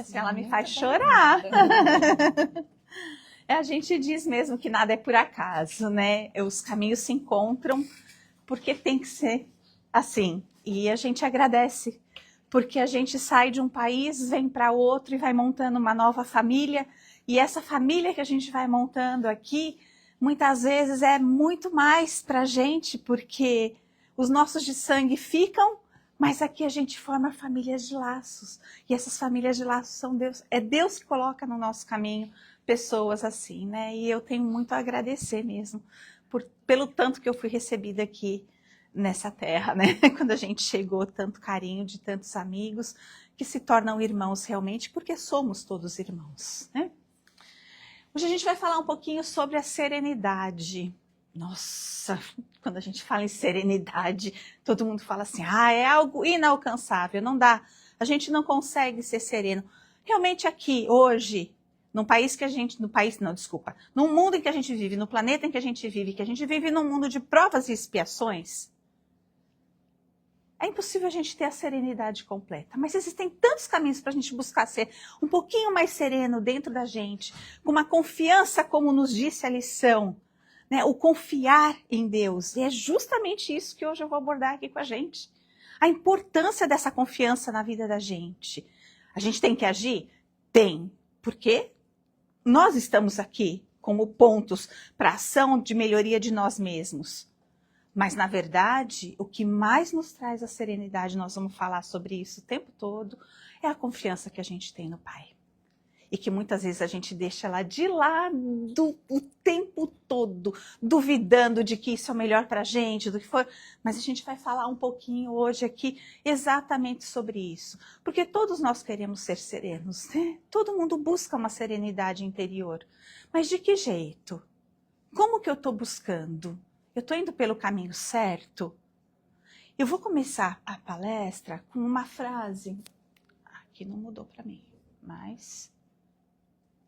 assim, ela me faz chorar. A gente diz mesmo que nada é por acaso, né? Os caminhos se encontram porque tem que ser assim. E a gente agradece, porque a gente sai de um país, vem para outro e vai montando uma nova família. E essa família que a gente vai montando aqui, muitas vezes é muito mais para a gente, porque os nossos de sangue ficam, mas aqui a gente forma famílias de laços. E essas famílias de laços são Deus. É Deus que coloca no nosso caminho pessoas assim, né? E eu tenho muito a agradecer mesmo pelo tanto que eu fui recebida aqui nessa terra, né? Quando a gente chegou, tanto carinho de tantos amigos que se tornam irmãos realmente, porque somos todos irmãos, né? Hoje a gente vai falar um pouquinho sobre a serenidade. Nossa, quando a gente fala em serenidade, todo mundo fala assim, é algo inalcançável, não dá, a gente não consegue ser sereno. Realmente aqui, hoje, num mundo em que a gente vive, no planeta em que a gente vive num mundo de provas e expiações, é impossível a gente ter a serenidade completa. Mas existem tantos caminhos para a gente buscar ser um pouquinho mais sereno dentro da gente, com uma confiança, como nos disse a lição, né? O confiar em Deus. E é justamente isso que hoje eu vou abordar aqui com a gente. A importância dessa confiança na vida da gente. A gente tem que agir? Tem. Por quê? Nós estamos aqui como pontos para ação de melhoria de nós mesmos. Mas, na verdade, o que mais nos traz a serenidade, nós vamos falar sobre isso o tempo todo, é a confiança que a gente tem no Pai. E que muitas vezes a gente deixa ela de lado o tempo todo, duvidando de que isso é o melhor para a gente, do que for. Mas a gente vai falar um pouquinho hoje aqui exatamente sobre isso. Porque todos nós queremos ser serenos, né? Todo mundo busca uma serenidade interior. Mas de que jeito? Como que eu estou buscando? Eu estou indo pelo caminho certo? Eu vou começar a palestra com uma frase. Aqui não mudou para mim, mas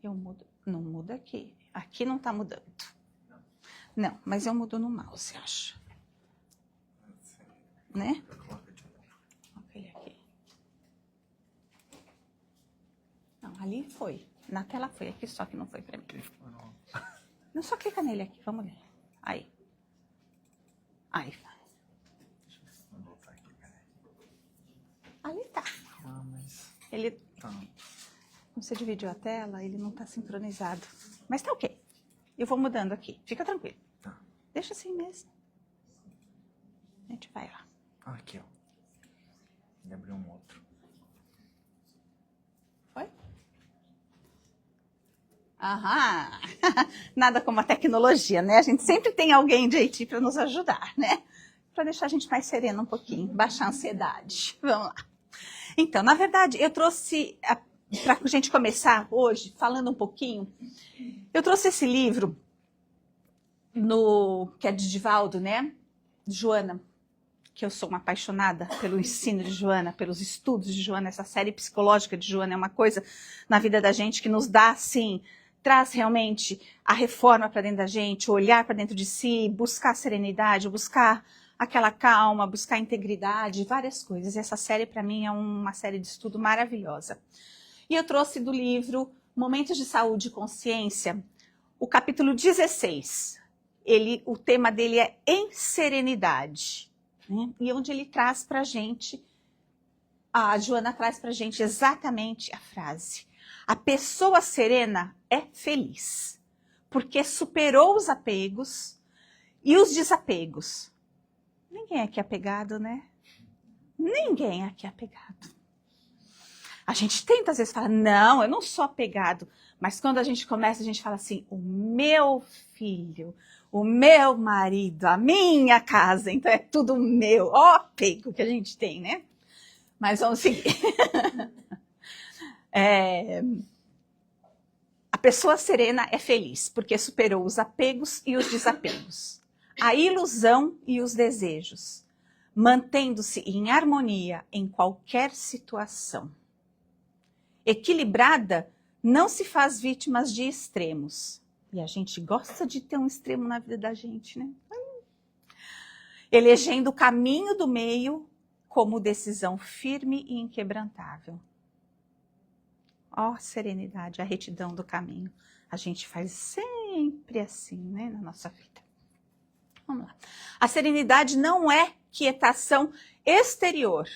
eu mudo. Não muda aqui. Aqui não está mudando. Não, mas eu mudo no mouse, acho. Né? Coloca ele aqui. Não, ali foi. Na tela foi. Aqui só que não foi para mim. Não, só clica nele aqui. Vamos ler. Aí. Aí. Ali tá. Ele... Como você dividiu a tela, ele não tá sincronizado. Mas tá ok. Eu vou mudando aqui. Fica tranquilo. Tá. Deixa assim mesmo. A gente vai lá. Aqui, ó. Ele abriu um outro. Foi? Aham. Nada como a tecnologia, né? A gente sempre tem alguém de Haiti para nos ajudar, né? Para deixar a gente mais serena um pouquinho, baixar a ansiedade. Vamos lá. Então, na verdade, eu trouxe, para a gente começar hoje, falando um pouquinho, eu trouxe esse livro, que é de Divaldo, né? Joana, que eu sou uma apaixonada pelo ensino de Joana, pelos estudos de Joana, essa série psicológica de Joana é uma coisa na vida da gente que nos dá, assim, traz realmente a reforma para dentro da gente, o olhar para dentro de si, buscar serenidade, buscar aquela calma, buscar integridade, várias coisas. E essa série, para mim, é uma série de estudo maravilhosa. E eu trouxe do livro Momentos de Saúde e Consciência, o capítulo 16. O tema dele é Em Serenidade. Né? E onde ele traz para a gente, a Joana traz para a gente exatamente a frase: a pessoa serena é feliz, porque superou os apegos e os desapegos. Ninguém aqui é apegado, né? Ninguém aqui é apegado. A gente tenta, às vezes, falar, não, eu não sou apegado. Mas quando a gente começa, a gente fala assim, o meu filho, o meu marido, a minha casa, então é tudo meu. Ó, apego que a gente tem, né? Mas vamos seguir. A pessoa serena é feliz, porque superou os apegos e os desapegos, a ilusão e os desejos, mantendo-se em harmonia em qualquer situação. Equilibrada, não se faz vítimas de extremos. E a gente gosta de ter um extremo na vida da gente, né? Elegendo o caminho do meio como decisão firme e inquebrantável. Ó, a serenidade, a retidão do caminho. A gente faz sempre assim, né, na nossa vida. Vamos lá. A serenidade não é quietação exterior,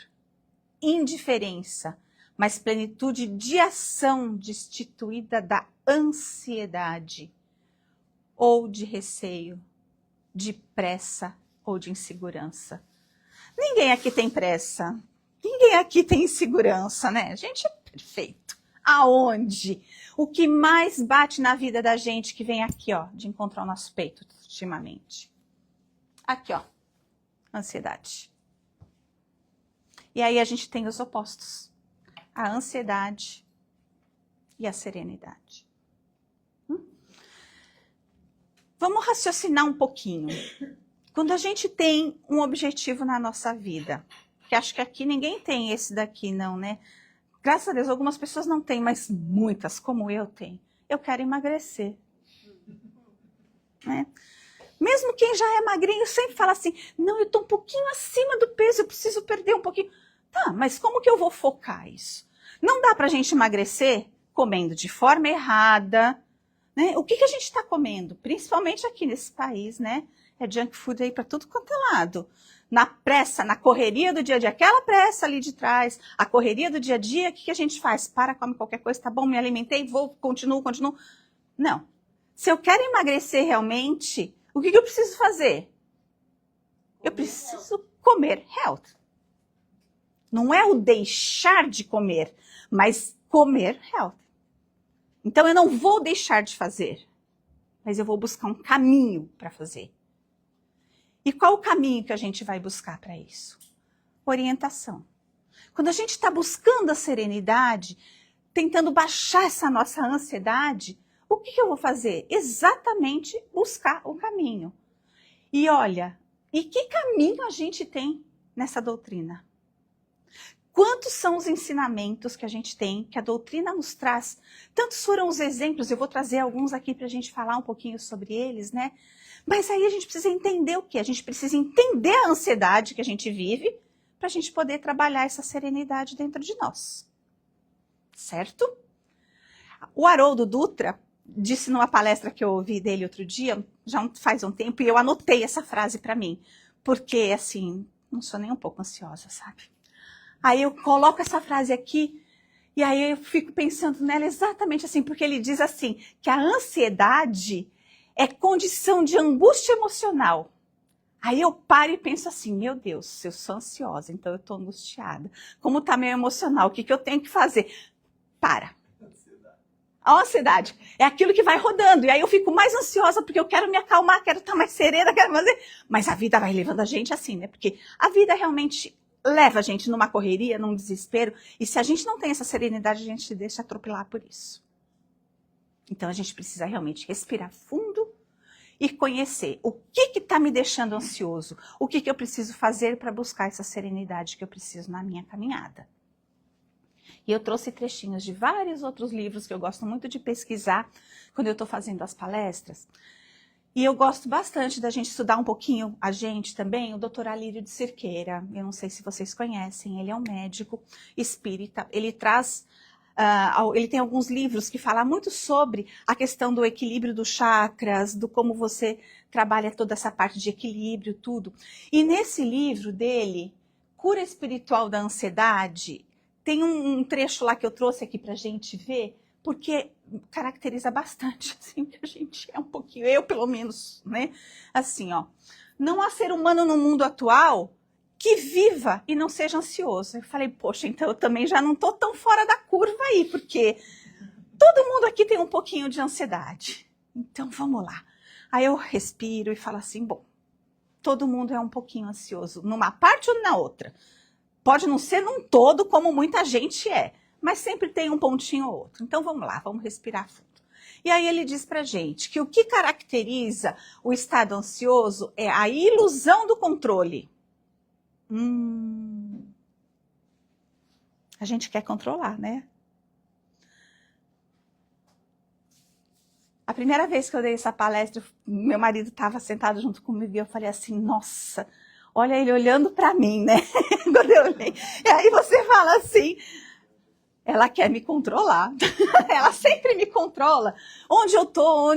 indiferença, mas plenitude de ação destituída da ansiedade, ou de receio, de pressa ou de insegurança. Ninguém aqui tem pressa, ninguém aqui tem insegurança, né? A gente é perfeito. Aonde? O que mais bate na vida da gente que vem aqui, ó, de encontrar o nosso peito ultimamente? Aqui, ó, ansiedade. E aí a gente tem os opostos, a ansiedade e a serenidade. Vamos raciocinar um pouquinho. Quando a gente tem um objetivo na nossa vida, que acho que aqui ninguém tem esse daqui não, né? Graças a Deus, algumas pessoas não têm, mas muitas, como eu, tenho. Eu quero emagrecer. Né? Mesmo quem já é magrinho sempre fala assim, não, eu estou um pouquinho acima do peso, eu preciso perder um pouquinho. Tá, mas como que eu vou focar isso? Não dá pra gente emagrecer comendo de forma errada, né? O que a gente está comendo? Principalmente aqui nesse país, né? É junk food aí para tudo quanto é lado. Na pressa, na correria do dia a dia, aquela pressa ali de trás, a correria do dia a dia, o que a gente faz? Para, come qualquer coisa, tá bom, me alimentei, vou, continuo. Não. Se eu quero emagrecer realmente, o que eu preciso fazer? Eu preciso comer health. Não é o deixar de comer, mas comer health. Então eu não vou deixar de fazer, mas eu vou buscar um caminho para fazer. E qual o caminho que a gente vai buscar para isso? Orientação. Quando a gente está buscando a serenidade, tentando baixar essa nossa ansiedade, o que eu vou fazer? Exatamente buscar o caminho. E olha, e que caminho a gente tem nessa doutrina? Quantos são os ensinamentos que a gente tem, que a doutrina nos traz? Tantos foram os exemplos, eu vou trazer alguns aqui para a gente falar um pouquinho sobre eles, né? Mas aí a gente precisa entender o quê? A gente precisa entender a ansiedade que a gente vive para a gente poder trabalhar essa serenidade dentro de nós. Certo? O Haroldo Dutra disse numa palestra que eu ouvi dele outro dia, já faz um tempo, e eu anotei essa frase para mim, porque assim, não sou nem um pouco ansiosa, sabe? Aí eu coloco essa frase aqui e aí eu fico pensando nela exatamente assim, porque ele diz assim, que a ansiedade é condição de angústia emocional. Aí eu paro e penso assim, meu Deus, se eu sou ansiosa, então eu estou angustiada. Como está meu emocional? O que eu tenho que fazer? Para. A ansiedade é aquilo que vai rodando. E aí eu fico mais ansiosa porque eu quero me acalmar, quero estar mais serena, quero fazer. Mas a vida vai levando a gente assim, né? Porque a vida realmente leva a gente numa correria, num desespero. E se a gente não tem essa serenidade, a gente se deixa atropelar por isso. Então a gente precisa realmente respirar fundo e conhecer o que está me deixando ansioso, o que eu preciso fazer para buscar essa serenidade que eu preciso na minha caminhada. E eu trouxe trechinhos de vários outros livros que eu gosto muito de pesquisar quando eu estou fazendo as palestras. E eu gosto bastante da gente estudar um pouquinho, a gente também, o Dr. Alírio de Cerqueira. Eu não sei se vocês conhecem, ele é um médico espírita. Ele traz, ele tem alguns livros que falam muito sobre a questão do equilíbrio dos chakras, do como você trabalha toda essa parte de equilíbrio, tudo. E nesse livro dele, Cura Espiritual da Ansiedade, tem um trecho lá que eu trouxe aqui pra gente ver, porque caracteriza bastante, assim, que a gente é um pouquinho, eu pelo menos, né? Assim, ó, não há ser humano no mundo atual que viva e não seja ansioso. Eu falei, poxa, então eu também já não tô tão fora da curva aí, porque todo mundo aqui tem um pouquinho de ansiedade. Então, vamos lá. Aí eu respiro e falo assim, bom, todo mundo é um pouquinho ansioso, numa parte ou na outra. Pode não ser num todo, como muita gente é, mas sempre tem um pontinho ou outro. Então vamos lá, vamos respirar fundo. E aí ele diz pra gente que o que caracteriza o estado ansioso é a ilusão do controle. A gente quer controlar, né? A primeira vez que eu dei essa palestra, meu marido estava sentado junto comigo e eu falei assim, nossa, olha ele olhando para mim, né? Quando eu olhei. E aí você fala assim, Ela quer me controlar. Ela sempre me controla. Onde eu tô,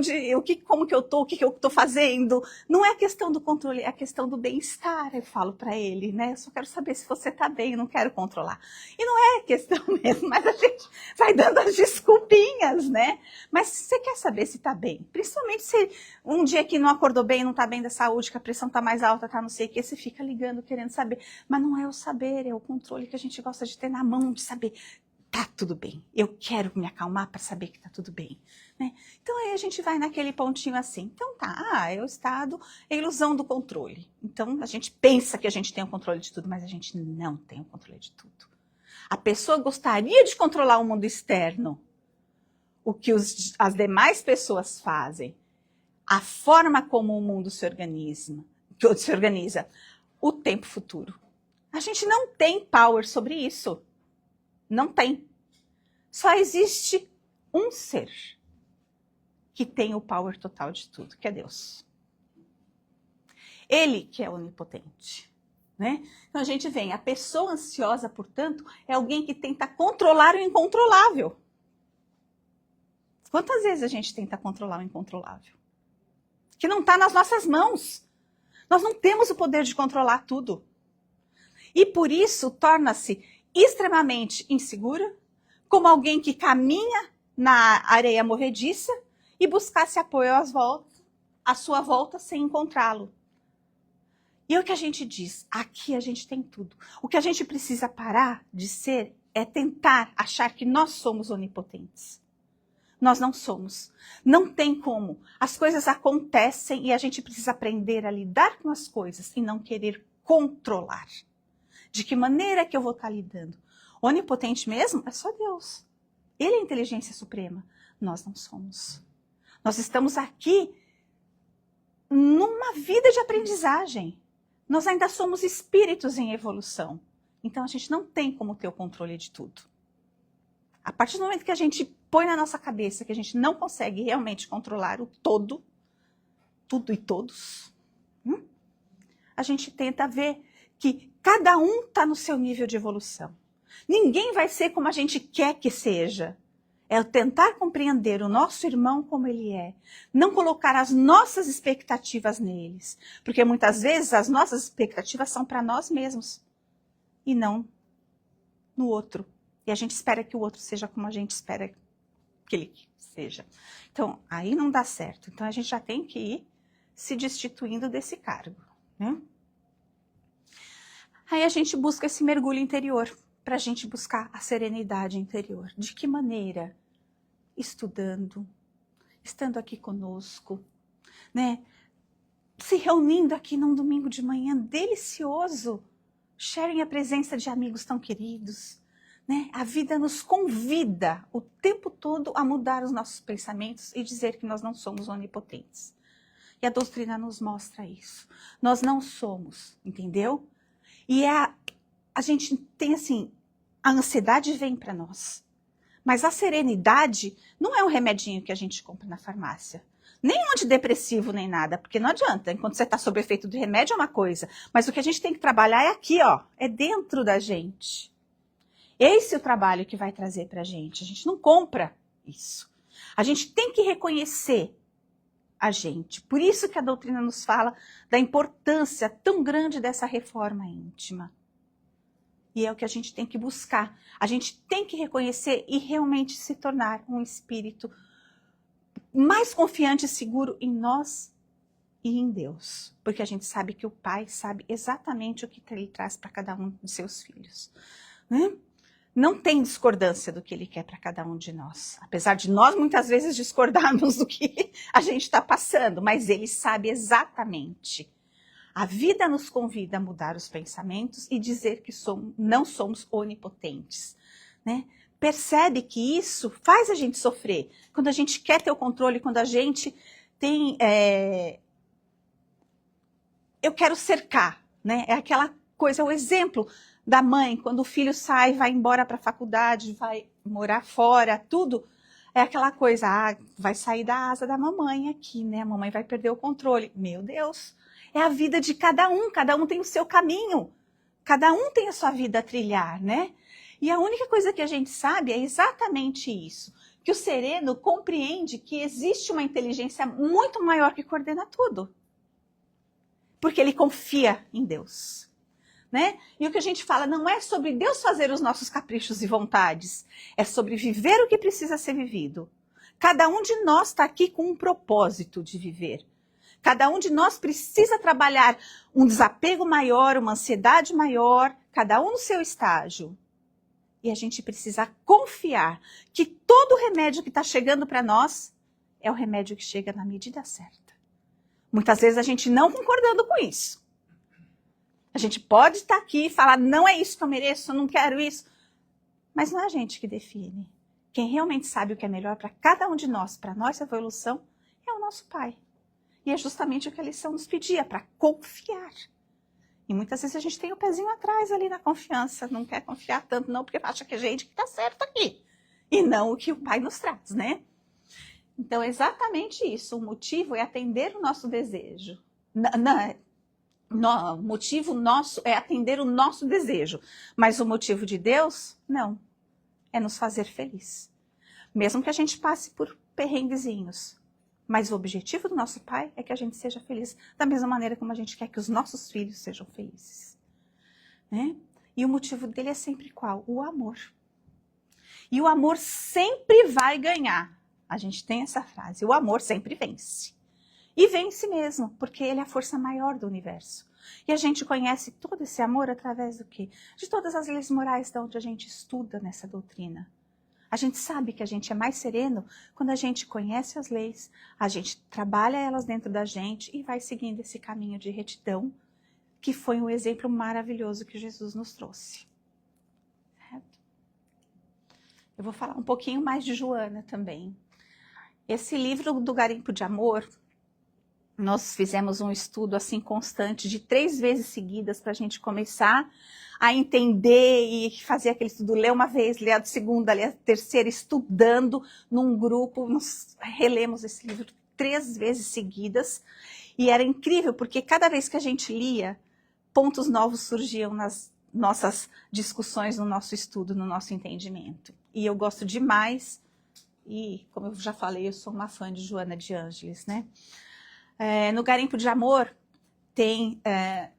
como que eu tô, o que eu tô fazendo. Não é a questão do controle, é a questão do bem-estar. Eu falo para ele, né? Eu só quero saber se você tá bem, eu não quero controlar. E não é questão mesmo, mas a gente vai dando as desculpinhas, né? Mas você quer saber se tá bem. Principalmente se um dia que não acordou bem, não tá bem da saúde, que a pressão tá mais alta, tá não sei o que, você fica ligando, querendo saber. Mas não é o saber, é o controle que a gente gosta de ter na mão, de saber. Tá tudo bem, eu quero me acalmar para saber que tá tudo bem, né? Então aí a gente vai naquele pontinho assim, então tá, é o estado, é a ilusão do controle. Então a gente pensa que a gente tem o controle de tudo, mas a gente não tem o controle de tudo. A pessoa gostaria de controlar o mundo externo, o que as demais pessoas fazem, a forma como o mundo se organiza, o tempo futuro. A gente não tem power sobre isso. Não tem. Só existe um ser que tem o power total de tudo, que é Deus. Ele que é onipotente, né? Então a gente vem, a pessoa ansiosa, portanto, é alguém que tenta controlar o incontrolável. Quantas vezes a gente tenta controlar o incontrolável? Que não está nas nossas mãos. Nós não temos o poder de controlar tudo. E por isso torna-se extremamente insegura, como alguém que caminha na areia movediça e buscasse apoio à sua volta sem encontrá-lo. E o que a gente diz? Aqui a gente tem tudo. O que a gente precisa parar de ser é tentar achar que nós somos onipotentes. Nós não somos. Não tem como. As coisas acontecem e a gente precisa aprender a lidar com as coisas e não querer controlar. De que maneira que eu vou estar lidando? Onipotente mesmo é só Deus. Ele é a inteligência suprema. Nós não somos. Nós estamos aqui numa vida de aprendizagem. Nós ainda somos espíritos em evolução. Então a gente não tem como ter o controle de tudo. A partir do momento que a gente põe na nossa cabeça que a gente não consegue realmente controlar o todo, tudo e todos, a gente tenta ver que cada um está no seu nível de evolução. Ninguém vai ser como a gente quer que seja. É tentar compreender o nosso irmão como ele é. Não colocar as nossas expectativas neles. Porque muitas vezes as nossas expectativas são para nós mesmos. E não no outro. E a gente espera que o outro seja como a gente espera que ele seja. Então, aí não dá certo. Então, a gente já tem que ir se destituindo desse cargo, né? Aí a gente busca esse mergulho interior, para a gente buscar a serenidade interior. De que maneira? Estudando, estando aqui conosco, né? Se reunindo aqui num domingo de manhã delicioso, sharing a presença de amigos tão queridos, né? A vida nos convida o tempo todo a mudar os nossos pensamentos e dizer que nós não somos onipotentes. E a doutrina nos mostra isso. Nós não somos, entendeu? E a gente tem assim, a ansiedade vem para nós. Mas a serenidade não é um remedinho que a gente compra na farmácia. Nem um antidepressivo, nem nada, porque não adianta. Enquanto você está sob efeito do remédio é uma coisa. Mas o que a gente tem que trabalhar é aqui, ó. É dentro da gente. Esse é o trabalho que vai trazer para a gente. A gente não compra isso. A gente tem que reconhecer a gente. Por isso que a doutrina nos fala da importância tão grande dessa reforma íntima. E é o que a gente tem que buscar. A gente tem que reconhecer e realmente se tornar um espírito mais confiante e seguro em nós e em Deus. Porque a gente sabe que o Pai sabe exatamente o que Ele traz para cada um de seus filhos. Né? Não tem discordância do que Ele quer para cada um de nós. Apesar de nós muitas vezes discordarmos do que a gente está passando, mas Ele sabe exatamente. A vida nos convida a mudar os pensamentos e dizer que não somos onipotentes. Né? Percebe que isso faz a gente sofrer. Quando a gente quer ter o controle, quando a gente tem... Eu quero cercar. Né? É aquela coisa, o exemplo da mãe, quando o filho sai, vai embora para a faculdade, vai morar fora, tudo, é aquela coisa, vai sair da asa da mamãe aqui, né? A mamãe vai perder o controle. Meu Deus, é a vida de cada um tem o seu caminho, cada um tem a sua vida a trilhar, né? E a única coisa que a gente sabe é exatamente isso. Que o sereno compreende que existe uma inteligência muito maior que coordena tudo. Porque ele confia em Deus. Né? E o que a gente fala não é sobre Deus fazer os nossos caprichos e vontades. É sobre viver o que precisa ser vivido. Cada um de nós está aqui com um propósito de viver. Cada um de nós precisa trabalhar um desapego maior, uma ansiedade maior, cada um no seu estágio. E a gente precisa confiar que todo o remédio que está chegando para nós é o remédio que chega na medida certa. Muitas vezes a gente não concordando com isso. A gente pode estar aqui e falar, não é isso que eu mereço, eu não quero isso. Mas não é a gente que define. Quem realmente sabe o que é melhor para cada um de nós, para a nossa evolução, é o nosso Pai. E é justamente o que a lição nos pedia, para confiar. E muitas vezes a gente tem o pezinho atrás ali na confiança, não quer confiar tanto não, porque acha que a gente está certo aqui. E não o que o Pai nos traz, né? Então é exatamente isso, o motivo é atender o nosso desejo. O motivo nosso é atender o nosso desejo, mas o motivo de Deus, não, é nos fazer feliz. Mesmo que a gente passe por perrenguezinhos. Mas o objetivo do nosso Pai é que a gente seja feliz da mesma maneira como a gente quer que os nossos filhos sejam felizes. Né? E o motivo dele é sempre qual? O amor. E o amor sempre vai ganhar. A gente tem essa frase, o amor sempre vence. E vence mesmo, porque ele é a força maior do universo. E a gente conhece todo esse amor através do quê? De todas as leis morais de onde a gente estuda nessa doutrina. A gente sabe que a gente é mais sereno quando a gente conhece as leis, a gente trabalha elas dentro da gente e vai seguindo esse caminho de retidão, que foi um exemplo maravilhoso que Jesus nos trouxe. Certo? Eu vou falar um pouquinho mais de Joana também. Esse livro do Garimpo de Amor, nós fizemos um estudo assim constante de 3 vezes seguidas para a gente começar a entender e fazer aquele estudo, ler uma vez, ler a segunda, ler a terceira, estudando num grupo, nós relemos esse livro 3 vezes seguidas, e era incrível, porque cada vez que a gente lia, pontos novos surgiam nas nossas discussões, no nosso estudo, no nosso entendimento. E eu gosto demais, e como eu já falei, eu sou uma fã de Joana de Ângeles, né? No Garimpo de Amor, tem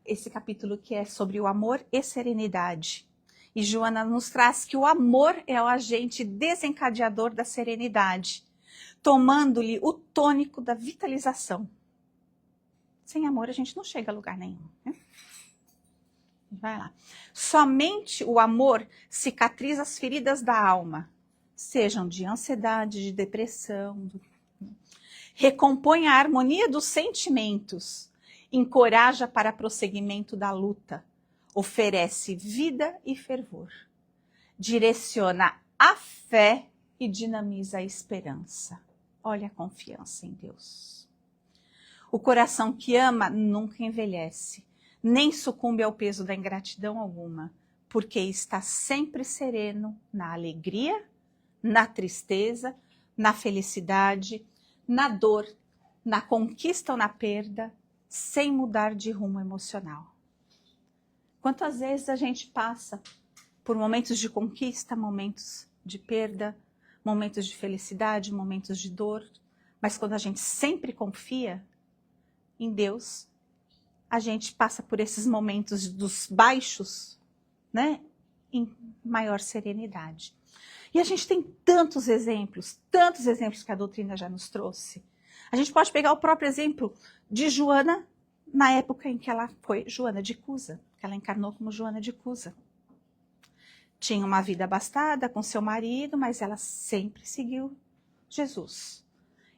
esse capítulo que é sobre o amor e serenidade. E Joana nos traz que o amor é o agente desencadeador da serenidade, tomando-lhe o tônico da vitalização. Sem amor a gente não chega a lugar nenhum. Né? Vai lá. Somente o amor cicatriza as feridas da alma, sejam de ansiedade, de depressão, recompõe a harmonia dos sentimentos, encoraja para prosseguimento da luta, oferece vida e fervor, direciona a fé e dinamiza a esperança. Olha a confiança em Deus. O coração que ama nunca envelhece, nem sucumbe ao peso da ingratidão alguma, porque está sempre sereno na alegria, na tristeza, na felicidade, na dor, na conquista ou na perda, sem mudar de rumo emocional. Quantas vezes a gente passa por momentos de conquista, momentos de perda, momentos de felicidade, momentos de dor, mas quando a gente sempre confia em Deus, a gente passa por esses momentos dos baixos, né, em maior serenidade. E a gente tem tantos exemplos que a doutrina já nos trouxe. A gente pode pegar o próprio exemplo de Joana, na época em que ela foi Joana de Cusa, que ela encarnou como Joana de Cusa. Tinha uma vida abastada com seu marido, mas ela sempre seguiu Jesus.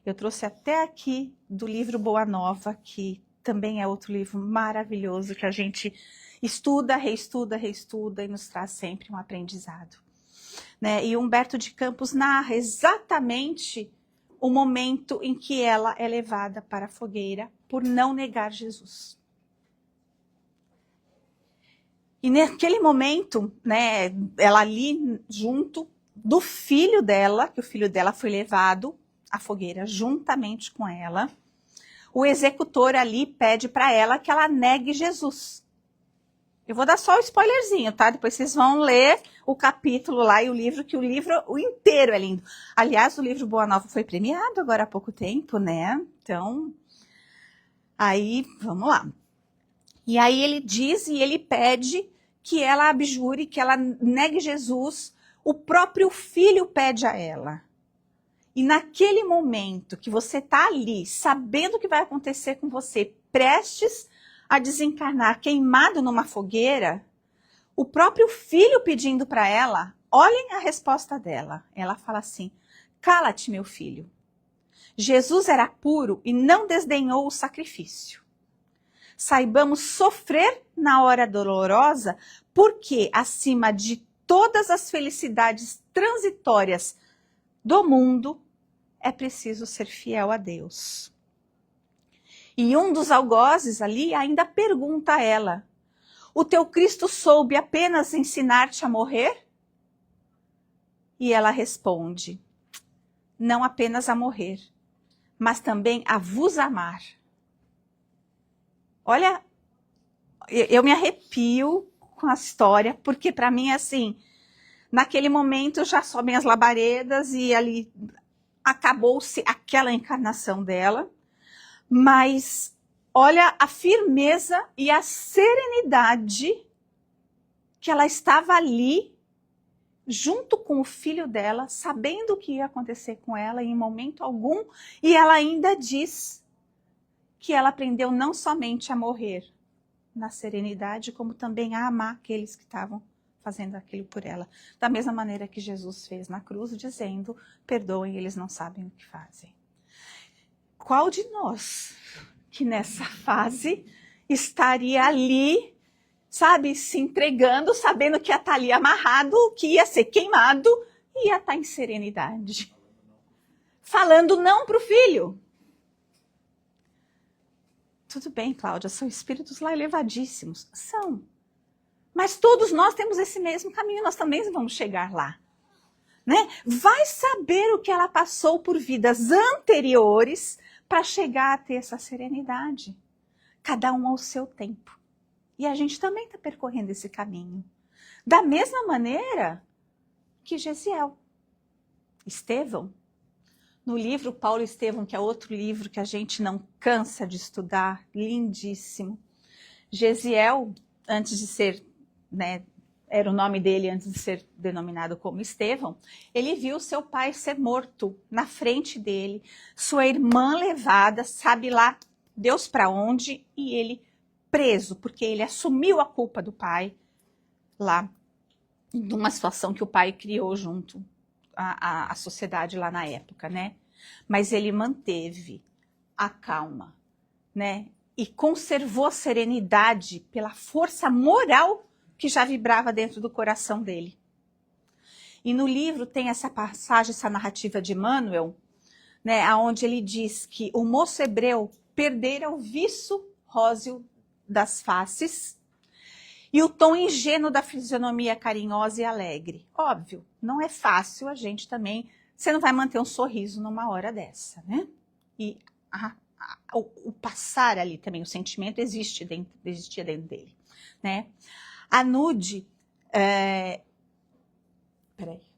Eu trouxe até aqui do livro Boa Nova, que também é outro livro maravilhoso, que a gente estuda, reestuda e nos traz sempre um aprendizado. Né? E Humberto de Campos narra exatamente o momento em que ela é levada para a fogueira por não negar Jesus. E naquele momento, né, ela ali junto do filho dela, que o filho dela foi levado à fogueira juntamente com ela, o executor ali pede para ela que ela negue Jesus. Eu vou dar só o spoilerzinho, tá? Depois vocês vão ler o capítulo lá e o livro, que o inteiro é lindo. Aliás, o livro Boa Nova foi premiado agora há pouco tempo, né? Então, aí, vamos lá. E aí ele diz e ele pede que ela abjure, que ela negue Jesus. O próprio filho pede a ela. E naquele momento que você está ali, sabendo o que vai acontecer com você, prestes a desencarnar, queimado numa fogueira, o próprio filho pedindo para ela, olhem a resposta dela. Ela fala assim: cala-te, meu filho. Jesus era puro e não desdenhou o sacrifício. Saibamos sofrer na hora dolorosa, porque acima de todas as felicidades transitórias do mundo, é preciso ser fiel a Deus. E um dos algozes ali ainda pergunta a ela: o teu Cristo soube apenas ensinar-te a morrer? E ela responde: não apenas a morrer, mas também a vos amar. Olha, eu me arrepio com a história, porque para mim, assim, naquele momento já sobem as labaredas e ali acabou-se aquela encarnação dela. Mas olha a firmeza e a serenidade que ela estava ali, junto com o filho dela, sabendo o que ia acontecer com ela em momento algum, e ela ainda diz que ela aprendeu não somente a morrer na serenidade, como também a amar aqueles que estavam fazendo aquilo por ela. Da mesma maneira que Jesus fez na cruz, dizendo: perdoem, eles não sabem o que fazem. Qual de nós que nessa fase estaria ali, sabe, se entregando, sabendo que ia estar ali amarrado, que ia ser queimado, e ia estar em serenidade? Falando não para o filho. Tudo bem, Cláudia, são espíritos lá elevadíssimos. São. Mas todos nós temos esse mesmo caminho, nós também vamos chegar lá. Né? Vai saber o que ela passou por vidas anteriores para chegar a ter essa serenidade. Cada um ao seu tempo. E a gente também está percorrendo esse caminho. Da mesma maneira que Gesiel. Estevão. No livro Paulo e Estevão, que é outro livro que a gente não cansa de estudar, lindíssimo. Gesiel, antes de ser, né, era o nome dele antes de ser denominado como Estevão, ele viu seu pai ser morto na frente dele, sua irmã levada, sabe lá Deus para onde, e ele preso, porque ele assumiu a culpa do pai lá, numa situação que o pai criou junto à sociedade lá na época, né? Mas ele manteve a calma, né? E conservou a serenidade pela força moral que já vibrava dentro do coração dele. E no livro tem essa passagem, essa narrativa de Emmanuel, né, onde ele diz que o moço hebreu perdera o viço róseo das faces e o tom ingênuo da fisionomia carinhosa e alegre. Óbvio, não é fácil a gente também, você não vai manter um sorriso numa hora dessa, né? E o passar ali também, o sentimento existia dentro dele, né? A Nude, peraí,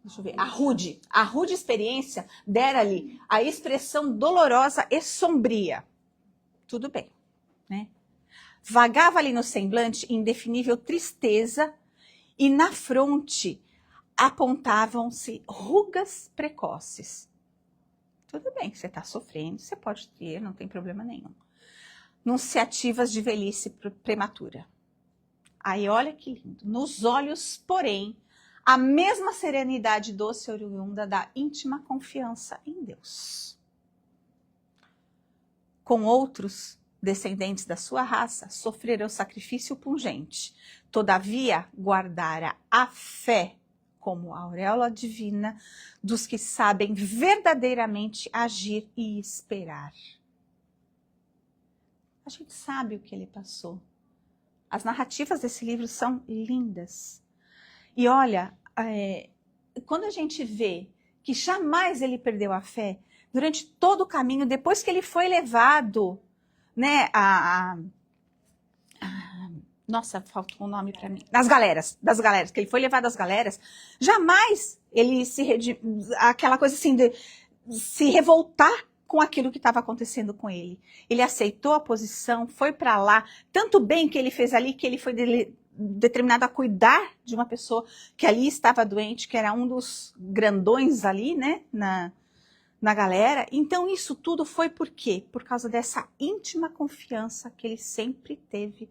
deixa eu ver, a rude experiência dera-lhe a expressão dolorosa e sombria. Tudo bem, né? Vagava ali no semblante indefinível tristeza e na fronte apontavam-se rugas precoces. Tudo bem, você está sofrendo, você pode ter, não tem problema nenhum. Nunciativas de velhice prematura. Aí olha que lindo. Nos olhos, porém, a mesma serenidade doce e oriunda da íntima confiança em Deus. Com outros descendentes da sua raça, sofrerá o sacrifício pungente. Todavia, guardara a fé como a auréola divina dos que sabem verdadeiramente agir e esperar. A gente sabe o que ele passou. As narrativas desse livro são lindas. E olha, quando a gente vê que jamais ele perdeu a fé, durante todo o caminho, depois que ele foi levado, né, Nossa, faltou um nome para mim. Das galeras, que ele foi levado às galeras. Jamais ele aquela coisa assim de se revoltar com aquilo que estava acontecendo com ele. Ele aceitou a posição, foi para lá, tanto bem que ele fez ali que ele foi determinado a cuidar de uma pessoa que ali estava doente, que era um dos grandões ali, né, na galera. Então isso tudo foi por quê? Por causa dessa íntima confiança que ele sempre teve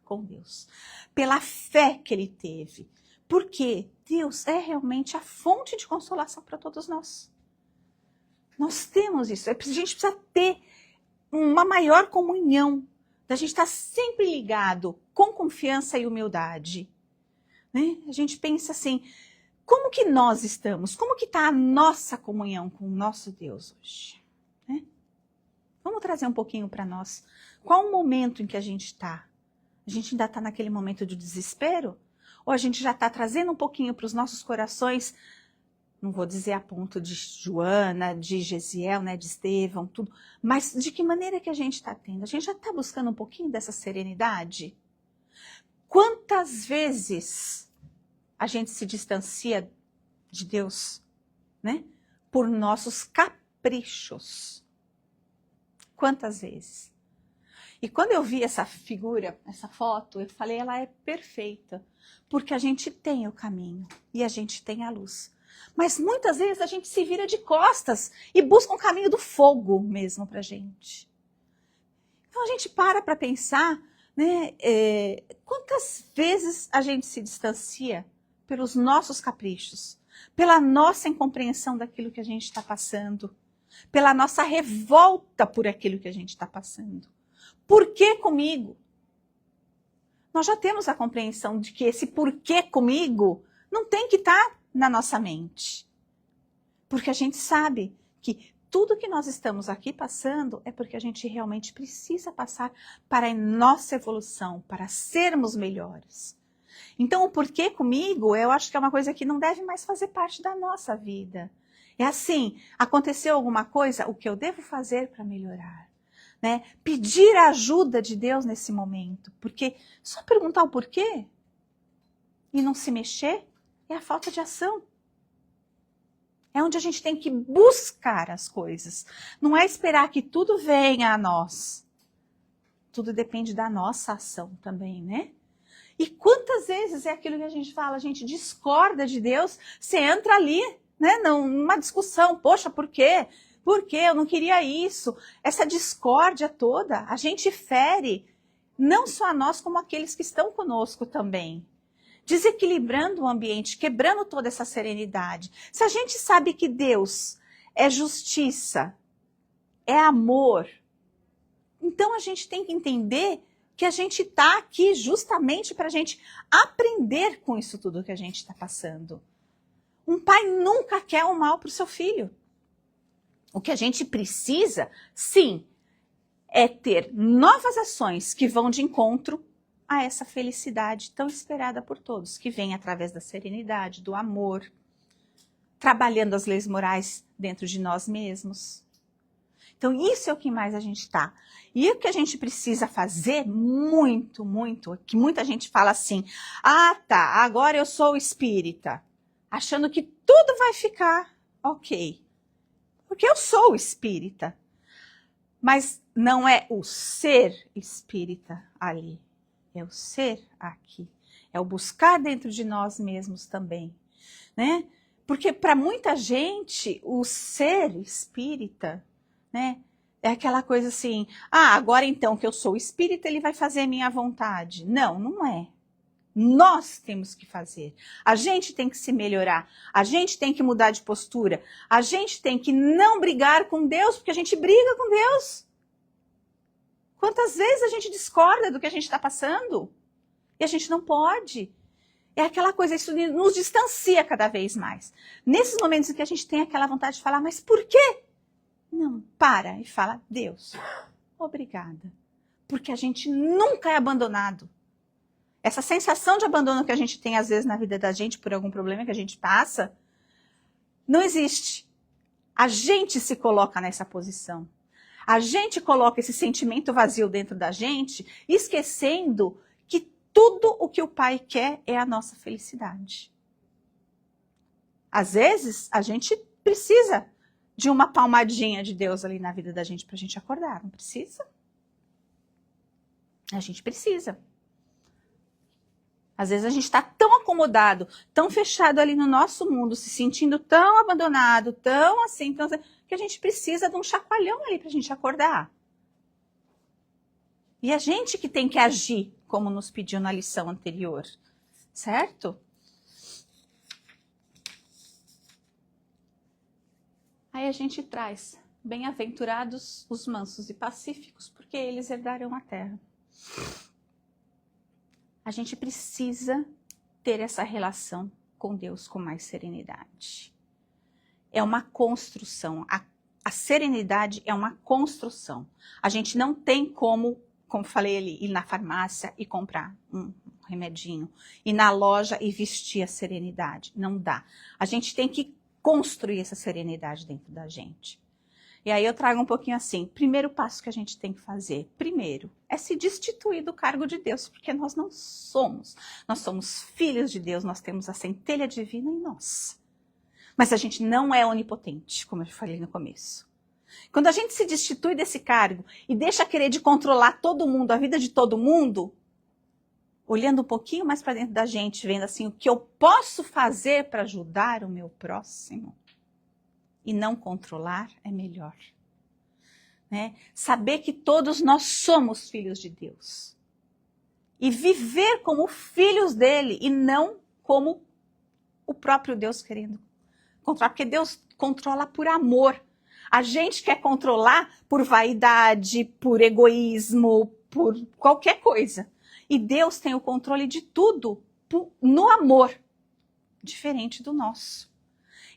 com Deus. Pela fé que ele teve. Porque Deus é realmente a fonte de consolação para todos nós. Nós temos isso. A gente precisa ter uma maior comunhão. Da gente estar sempre ligado com confiança e humildade. Né? A gente pensa assim, como que nós estamos? Como que está a nossa comunhão com o nosso Deus hoje? Né? Vamos trazer um pouquinho para nós. Qual o momento em que a gente está? A gente ainda está naquele momento de desespero? Ou a gente já está trazendo um pouquinho para os nossos corações, não vou dizer a ponto de Joana, de Gesiel, né, de Estevão, tudo, mas de que maneira que a gente está tendo? A gente já está buscando um pouquinho dessa serenidade? Quantas vezes a gente se distancia de Deus, né, por nossos caprichos? Quantas vezes? E quando eu vi essa figura, essa foto, eu falei, ela é perfeita, porque a gente tem o caminho e a gente tem a luz. Mas muitas vezes a gente se vira de costas e busca um caminho do fogo mesmo pra gente. Então a gente para pensar, né, quantas vezes a gente se distancia pelos nossos caprichos, pela nossa incompreensão daquilo que a gente está passando, pela nossa revolta por aquilo que a gente está passando. Por que comigo? Nós já temos a compreensão de que esse porquê comigo não tem que estar na nossa mente. Porque a gente sabe que tudo que nós estamos aqui passando é porque a gente realmente precisa passar para a nossa evolução, para sermos melhores. Então, o porquê comigo, eu acho que é uma coisa que não deve mais fazer parte da nossa vida. É assim, aconteceu alguma coisa, o que eu devo fazer para melhorar? Né? Pedir a ajuda de Deus nesse momento, porque só perguntar o porquê e não se mexer é a falta de ação. É onde a gente tem que buscar as coisas. Não é esperar que tudo venha a nós. Tudo depende da nossa ação também, né? E quantas vezes é aquilo que a gente fala, a gente discorda de Deus, você entra ali, né, numa discussão, poxa, por quê? Por quê? Eu não queria isso. Essa discórdia toda, a gente fere não só a nós, como aqueles que estão conosco também. Desequilibrando o ambiente, quebrando toda essa serenidade. Se a gente sabe que Deus é justiça, é amor, então a gente tem que entender que a gente está aqui justamente para a gente aprender com isso tudo que a gente está passando. Um pai nunca quer o mal para o seu filho. O que a gente precisa, sim, é ter novas ações que vão de encontro a essa felicidade tão esperada por todos, que vem através da serenidade, do amor, trabalhando as leis morais dentro de nós mesmos. Então, isso é o que mais a gente está. E o que a gente precisa fazer muito, muito, que muita gente fala assim, ah, tá, agora eu sou espírita, achando que tudo vai ficar ok. Porque eu sou espírita. Mas não é o ser espírita ali. É o ser aqui. É o buscar dentro de nós mesmos também. Né? Porque para muita gente, o ser espírita, né, é aquela coisa assim, ah, agora então que eu sou espírita, ele vai fazer a minha vontade. Não, não é. Nós temos que fazer. A gente tem que se melhorar. A gente tem que mudar de postura. A gente tem que não brigar com Deus, porque a gente briga com Deus. Quantas vezes a gente discorda do que a gente está passando? E a gente não pode. É aquela coisa, isso nos distancia cada vez mais. Nesses momentos em que a gente tem aquela vontade de falar, mas por quê? Não, para e fala, Deus, obrigada. Porque a gente nunca é abandonado. Essa sensação de abandono que a gente tem às vezes na vida da gente por algum problema que a gente passa, não existe. A gente se coloca nessa posição. A gente coloca esse sentimento vazio dentro da gente, esquecendo que tudo o que o Pai quer é a nossa felicidade. Às vezes, a gente precisa de uma palmadinha de Deus ali na vida da gente para a gente acordar, não precisa? A gente precisa. Às vezes a gente está tão acomodado, tão fechado ali no nosso mundo, se sentindo tão abandonado, tão assim, que a gente precisa de um chacoalhão ali para a gente acordar. E a gente que tem que agir, como nos pediu na lição anterior, certo? Aí a gente traz, bem-aventurados os mansos e pacíficos, porque eles herdarão a terra. A gente precisa ter essa relação com Deus com mais serenidade. É uma construção. A serenidade é uma construção. A gente não tem como falei ali, ir na farmácia e comprar um remedinho, ir na loja e vestir a serenidade. Não dá. A gente tem que construir essa serenidade dentro da gente. E aí eu trago um pouquinho assim, primeiro passo que a gente tem que fazer, primeiro, é se destituir do cargo de Deus, porque nós não somos. Nós somos filhos de Deus, nós temos a centelha divina em nós. Mas a gente não é onipotente, como eu falei no começo. Quando a gente se destitui desse cargo e deixa querer de controlar todo mundo, a vida de todo mundo, olhando um pouquinho mais para dentro da gente, vendo assim, o que eu posso fazer para ajudar o meu próximo e não controlar é melhor. Né? Saber que todos nós somos filhos de Deus. E viver como filhos dele e não como o próprio Deus querendo controlar. Porque Deus controla por amor. A gente quer controlar por vaidade, por egoísmo, por qualquer coisa. E Deus tem o controle de tudo no amor, diferente do nosso.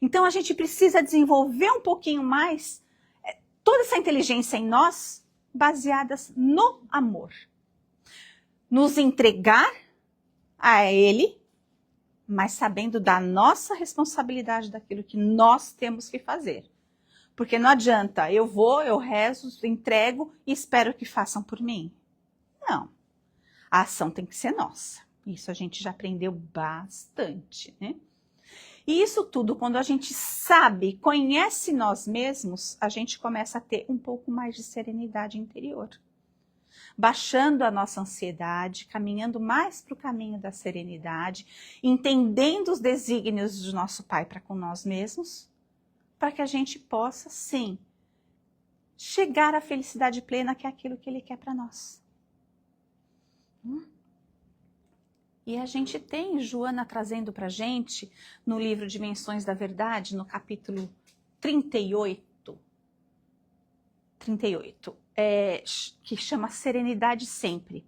Então a gente precisa desenvolver um pouquinho mais toda essa inteligência em nós, baseadas no amor. Nos entregar a Ele, mas sabendo da nossa responsabilidade daquilo que nós temos que fazer. Porque não adianta, eu vou, eu rezo, entrego e espero que façam por mim. Não. A ação tem que ser nossa. Isso a gente já aprendeu bastante, né? E isso tudo, quando a gente sabe, conhece nós mesmos, a gente começa a ter um pouco mais de serenidade interior. Baixando a nossa ansiedade, caminhando mais para o caminho da serenidade, entendendo os desígnios do nosso Pai para com nós mesmos, para que a gente possa, sim, chegar à felicidade plena, que é aquilo que Ele quer para nós. E a gente tem Joana trazendo para a gente, no livro Dimensões da Verdade, no capítulo 38, que chama Serenidade Sempre,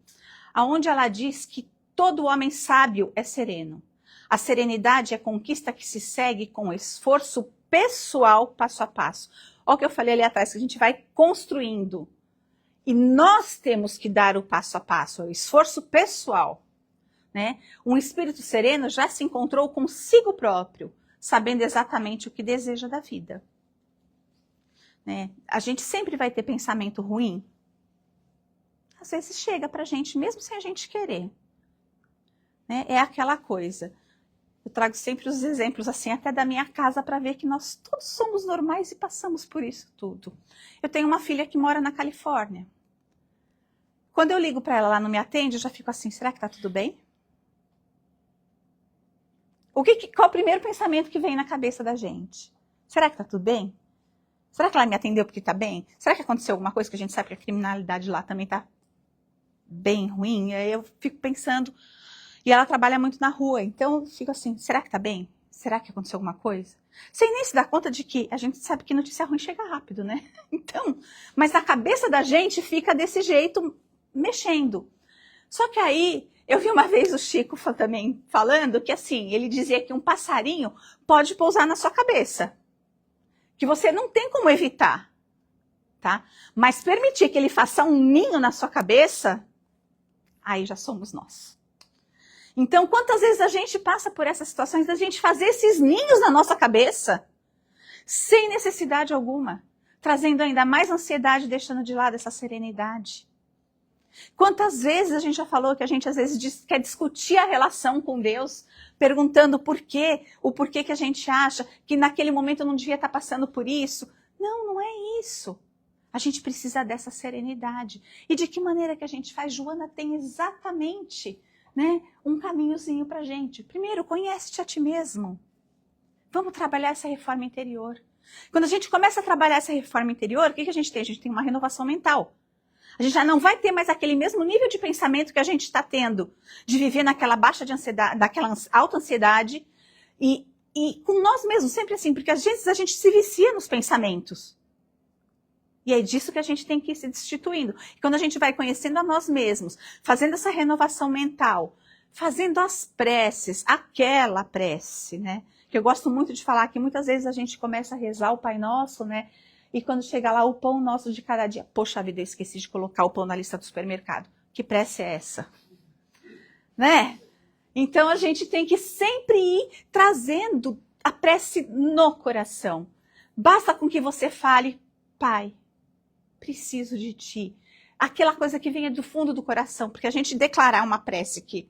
aonde ela diz que todo homem sábio é sereno. A serenidade é conquista que se segue com esforço pessoal, passo a passo. Olha o que eu falei ali atrás, que a gente vai construindo. E nós temos que dar o passo a passo, o esforço pessoal. Né? Um espírito sereno já se encontrou consigo próprio, sabendo exatamente o que deseja da vida. Né? A gente sempre vai ter pensamento ruim. Às vezes chega pra gente, mesmo sem a gente querer. Né? É aquela coisa. Eu trago sempre os exemplos assim, até da minha casa, para ver que nós todos somos normais e passamos por isso tudo. Eu tenho uma filha que mora na Califórnia. Quando eu ligo para ela, ela não me atende, eu já fico assim, será que tá tudo bem? Qual o primeiro pensamento que vem na cabeça da gente? Será que tá tudo bem? Será que ela me atendeu porque tá bem? Será que aconteceu alguma coisa que a gente sabe que a criminalidade lá também tá bem ruim? Aí eu fico pensando... E ela trabalha muito na rua, então eu fico assim, será que tá bem? Será que aconteceu alguma coisa? Sem nem se dar conta de que a gente sabe que notícia ruim chega rápido, né? Então, mas na cabeça da gente fica desse jeito, mexendo. Só que aí, eu vi uma vez o Chico também falando que assim, ele dizia que um passarinho pode pousar na sua cabeça. Que você não tem como evitar, tá? Mas permitir que ele faça um ninho na sua cabeça, aí já somos nós. Então, quantas vezes a gente passa por essas situações da gente fazer esses ninhos na nossa cabeça, sem necessidade alguma, trazendo ainda mais ansiedade, deixando de lado essa serenidade. Quantas vezes a gente já falou que a gente às vezes quer discutir a relação com Deus, perguntando o porquê que a gente acha que naquele momento eu não devia estar passando por isso. Não, não é isso. A gente precisa dessa serenidade. E de que maneira que a gente faz? Joana tem exatamente, né, um caminhozinho para a gente. Primeiro, conhece-te a ti mesmo. Vamos trabalhar essa reforma interior. Quando a gente começa a trabalhar essa reforma interior, o que a gente tem? A gente tem uma renovação mental. A gente já não vai ter mais aquele mesmo nível de pensamento que a gente está tendo, de viver naquela baixa de ansiedade, daquela alta ansiedade, e com nós mesmos, sempre assim, porque às vezes a gente se vicia nos pensamentos. E é disso que a gente tem que ir se destituindo. E quando a gente vai conhecendo a nós mesmos, fazendo essa renovação mental, fazendo as preces, aquela prece, né? Que eu gosto muito de falar que muitas vezes a gente começa a rezar o Pai Nosso, né? E quando chega lá o pão nosso de cada dia, poxa vida, eu esqueci de colocar o pão na lista do supermercado. Que prece é essa? Né? Então a gente tem que sempre ir trazendo a prece no coração. Basta com que você fale, Pai, preciso de ti. Aquela coisa que venha do fundo do coração, porque a gente declarar uma prece que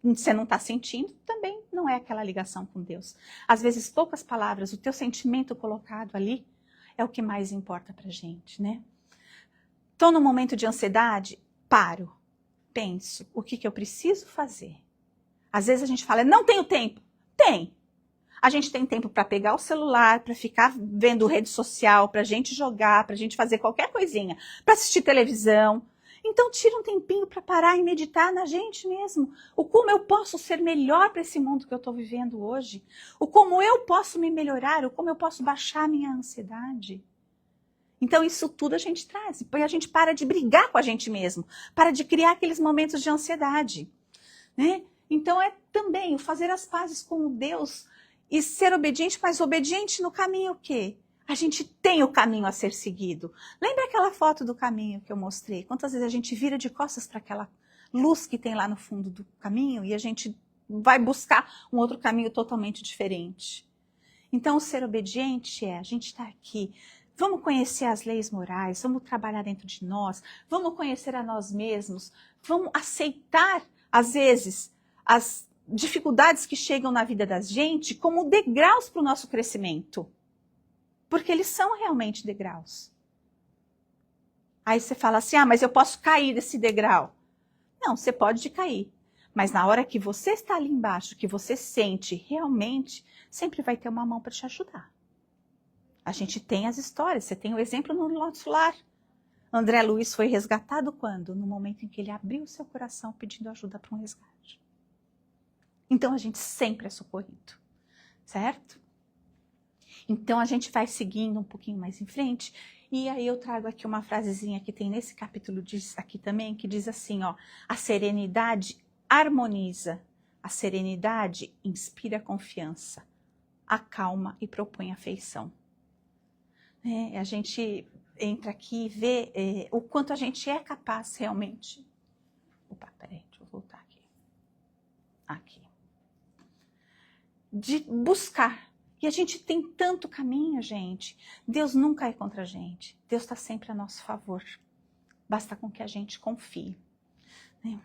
você não está sentindo, também não é aquela ligação com Deus. Às vezes, poucas palavras, o teu sentimento colocado ali é o que mais importa pra gente, né? Estou num momento de ansiedade, paro, penso, o que eu preciso fazer? Às vezes a gente fala, não tenho tempo. Tem. A gente tem tempo para pegar o celular, para ficar vendo rede social, para a gente jogar, para a gente fazer qualquer coisinha, para assistir televisão. Então tira um tempinho para parar e meditar na gente mesmo. O como eu posso ser melhor para esse mundo que eu estou vivendo hoje. O como eu posso me melhorar, o como eu posso baixar a minha ansiedade. Então isso tudo a gente traz. Depois a gente para de brigar com a gente mesmo. Para de criar aqueles momentos de ansiedade. Né? Então é também o fazer as pazes com Deus e ser obediente, mas obediente no caminho o quê? A gente tem o caminho a ser seguido. Lembra aquela foto do caminho que eu mostrei? Quantas vezes a gente vira de costas para aquela luz que tem lá no fundo do caminho e a gente vai buscar um outro caminho totalmente diferente. Então, ser obediente a gente está aqui. Vamos conhecer as leis morais, vamos trabalhar dentro de nós, vamos conhecer a nós mesmos, vamos aceitar, às vezes, as dificuldades que chegam na vida da gente como degraus para o nosso crescimento. Porque eles são realmente degraus. Aí você fala assim, mas eu posso cair desse degrau. Não, você pode cair. Mas na hora que você está ali embaixo, que você sente realmente, sempre vai ter uma mão para te ajudar. A gente tem as histórias, você tem o exemplo no nosso lar. André Luiz foi resgatado quando? No momento em que ele abriu o seu coração pedindo ajuda para um resgate. Então a gente sempre é socorrido, certo? Então a gente vai seguindo um pouquinho mais em frente, e aí eu trago aqui uma frasezinha que tem nesse capítulo aqui também, que diz assim, ó, a serenidade harmoniza, a serenidade inspira confiança, acalma e propõe afeição. A gente entra aqui e vê o quanto a gente é capaz realmente. Opa, peraí, deixa eu voltar aqui. Aqui. De buscar. E a gente tem tanto caminho, gente. Deus nunca é contra a gente. Deus está sempre a nosso favor. Basta com que a gente confie. Né?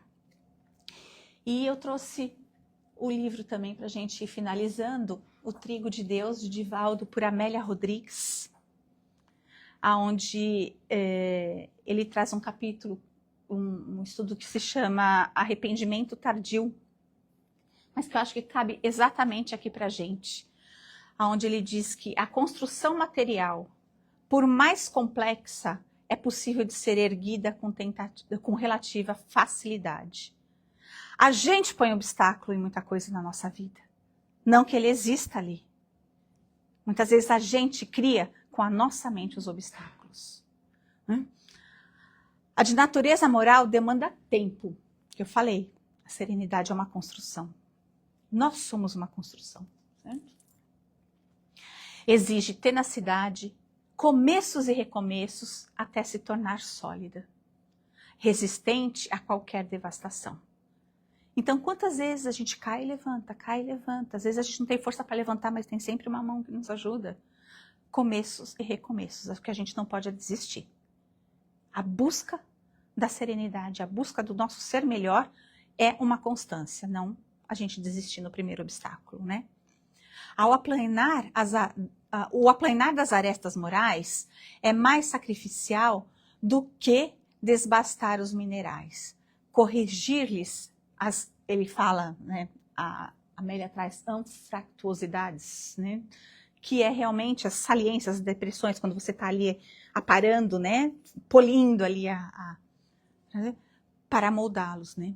E eu trouxe o livro também para a gente ir finalizando, O Trigo de Deus, de Divaldo, por Amélia Rodrigues, onde ele traz um capítulo, um estudo que se chama Arrependimento Tardio, mas que eu acho que cabe exatamente aqui para a gente. Onde ele diz que a construção material, por mais complexa, é possível de ser erguida com relativa facilidade. A gente põe obstáculo em muita coisa na nossa vida. Não que ele exista ali. Muitas vezes a gente cria com a nossa mente os obstáculos. A de natureza moral demanda tempo. Que eu falei, a serenidade é uma construção. Nós somos uma construção. Certo? Exige tenacidade, começos e recomeços até se tornar sólida, resistente a qualquer devastação. Então, quantas vezes a gente cai e levanta, cai e levanta. Às vezes a gente não tem força para levantar, mas tem sempre uma mão que nos ajuda. Começos e recomeços, é porque a gente não pode desistir. A busca da serenidade, a busca do nosso ser melhor é uma constância, não a gente desistir no primeiro obstáculo, né? O aplanar das arestas morais é mais sacrificial do que desbastar os minerais. Corrigir-lhes, ele fala, né, a Amélia traz anfractuosidades, né, que é realmente as saliências, as depressões, quando você está ali aparando, né, polindo ali para moldá-los, né.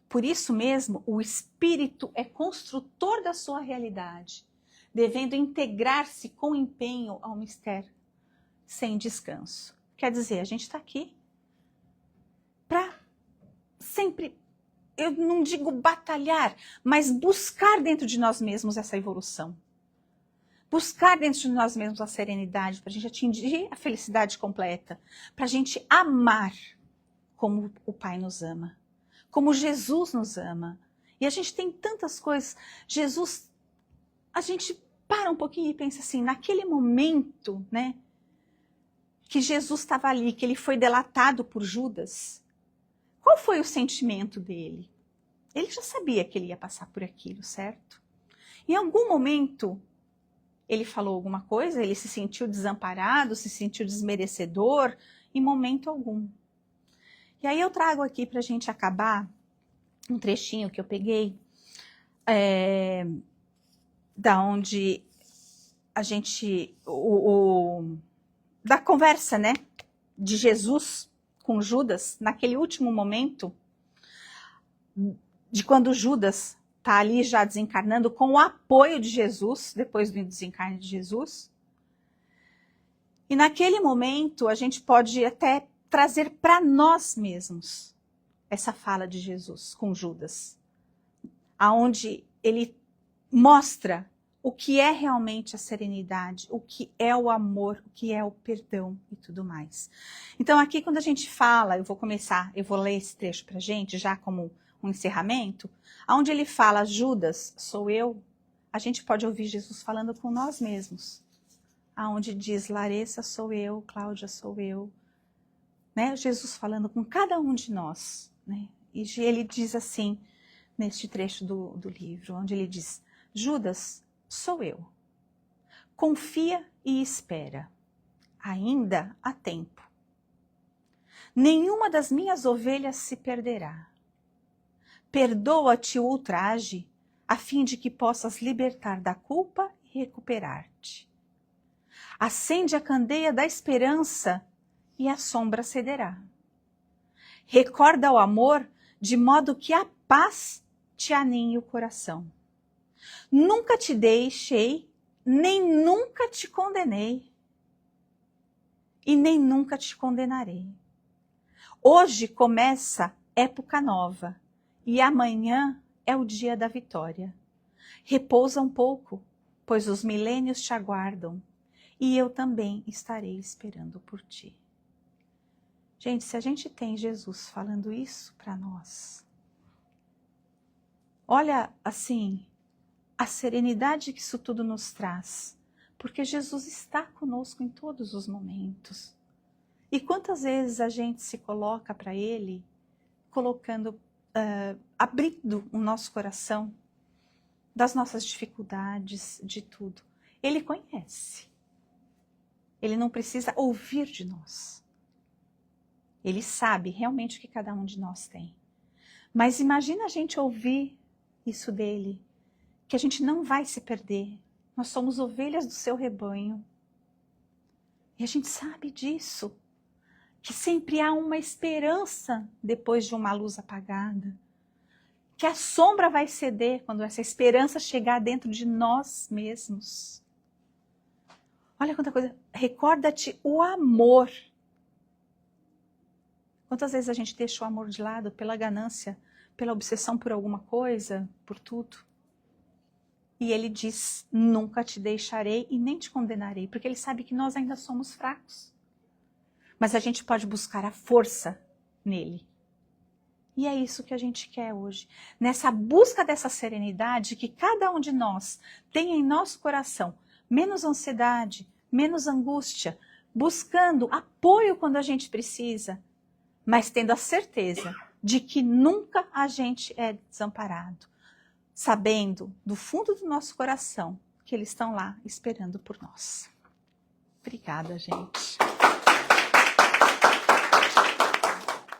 Por isso mesmo, o espírito é construtor da sua realidade, devendo integrar-se com empenho ao mistério, sem descanso. Quer dizer, a gente está aqui para sempre, eu não digo batalhar, mas buscar dentro de nós mesmos essa evolução. Buscar dentro de nós mesmos a serenidade, para a gente atingir a felicidade completa, para a gente amar como o Pai nos ama, como Jesus nos ama. E a gente tem tantas coisas. Jesus, a gente para um pouquinho e pensa assim, naquele momento, né, que Jesus estava ali, que ele foi delatado por Judas, qual foi o sentimento dele? Ele já sabia que ele ia passar por aquilo, certo? Em algum momento, ele falou alguma coisa, ele se sentiu desamparado, se sentiu desmerecedor, em momento algum. E aí eu trago aqui para a gente acabar um trechinho que eu peguei, da onde a gente, da conversa, né, de Jesus com Judas, naquele último momento, de quando Judas está ali já desencarnando, com o apoio de Jesus, depois do desencarne de Jesus. E naquele momento, a gente pode até trazer para nós mesmos essa fala de Jesus com Judas, aonde ele mostra o que é realmente a serenidade, o que é o amor, o que é o perdão e tudo mais. Então aqui quando a gente fala, eu vou ler esse trecho para a gente, já como um encerramento, onde ele fala, Judas, sou eu, a gente pode ouvir Jesus falando com nós mesmos, aonde diz, Larissa, sou eu, Cláudia, sou eu, né? Jesus falando com cada um de nós, né? E ele diz assim, neste trecho do livro, onde ele diz, Judas, sou eu. Confia e espera. Ainda há tempo. Nenhuma das minhas ovelhas se perderá. Perdoa-te o ultraje, a fim de que possas libertar da culpa e recuperar-te. Acende a candeia da esperança e a sombra cederá. Recorda o amor de modo que a paz te aninhe o coração. Nunca te deixei, nem nunca te condenei, e nem nunca te condenarei. Hoje começa época nova, e amanhã é o dia da vitória. Repousa um pouco, pois os milênios te aguardam, e eu também estarei esperando por ti. Gente, se a gente tem Jesus falando isso para nós, olha assim, a serenidade que isso tudo nos traz, porque Jesus está conosco em todos os momentos. E quantas vezes a gente se coloca para Ele, colocando, abrindo o nosso coração das nossas dificuldades, de tudo. Ele conhece. Ele não precisa ouvir de nós. Ele sabe realmente o que cada um de nós tem. Mas imagina a gente ouvir isso dele, que a gente não vai se perder. Nós somos ovelhas do seu rebanho. E a gente sabe disso. Que sempre há uma esperança depois de uma luz apagada. Que a sombra vai ceder quando essa esperança chegar dentro de nós mesmos. Olha quanta coisa. Recorda-te o amor. Quantas vezes a gente deixa o amor de lado pela ganância, pela obsessão por alguma coisa, por tudo? E ele diz, nunca te deixarei e nem te condenarei, porque ele sabe que nós ainda somos fracos. Mas a gente pode buscar a força nele. E é isso que a gente quer hoje. Nessa busca dessa serenidade que cada um de nós tem em nosso coração, menos ansiedade, menos angústia, buscando apoio quando a gente precisa, mas tendo a certeza de que nunca a gente é desamparado, sabendo do fundo do nosso coração que eles estão lá esperando por nós. Obrigada, gente.